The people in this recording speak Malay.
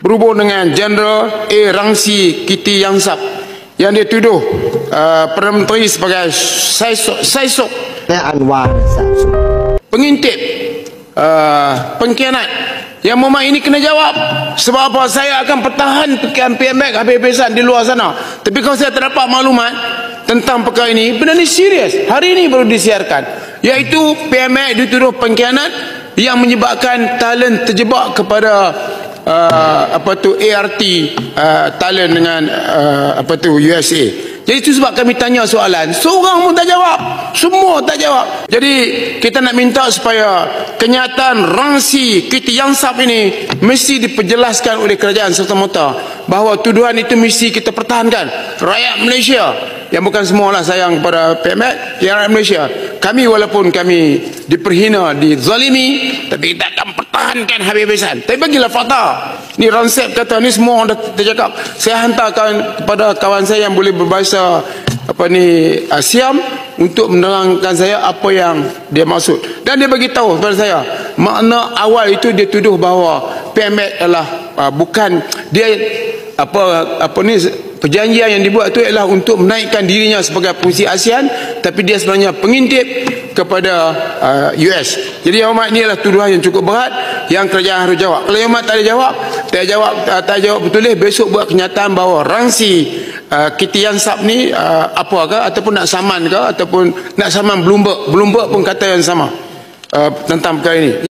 berhubung dengan Jeneral A. Rangsi Kiti Yangsap yang dia tuduh Perdana Menteri sebagai saisok Anwar pengintip, pengkhianat. Yang Muhammad ini kena jawab. Sebab apa? Saya akan pertahankan PMX habis-habisan di luar sana. Tapi kalau saya terdapat maklumat tentang perkara ini, benda ni serius. Hari ini baru disiarkan, iaitu PMX dituduh pengkhianat yang menyebabkan Thailand terjebak kepada ART Thailand dengan USA. Jadi itu sebab kami tanya soalan, seorang pun tak jawab, semua tak jawab. Jadi kita nak minta supaya kenyataan Rangsi Kiti Yangsap ini mesti diperjelaskan oleh kerajaan serta-merta, bahawa tuduhan itu mesti kita pertahankan. Rakyat Malaysia, yang bukan semualah sayang kepada PMX, yang rakyat Malaysia, kami walaupun kami diperhina, dizalimi, tapi kita akan pertahankan habis-habisan. Tapi bagilah fakta. Ni Ransep kata, ni semua orang dah tercakap. Saya hantarkan kepada kawan saya yang boleh berbahasa Siam untuk menerangkan saya apa yang dia maksud. Dan dia bagi tahu kepada saya, makna awal itu dia tuduh bahawa PMX adalah bukan dia perjanjian yang dibuat itu adalah untuk menaikkan dirinya sebagai pengurusi ASEAN, tapi dia sebenarnya pengintip kepada US. Jadi Yang Hormat, ini adalah tuduhan yang cukup berat yang kerajaan harus jawab. Kalau Yang Hormat tak jawab betul, besok buat kenyataan bahawa Rangsi Kiti Yangsap ni apakah, ataupun nak saman ke, ataupun nak saman Bloomberg pun kata yang sama tentang perkara ini.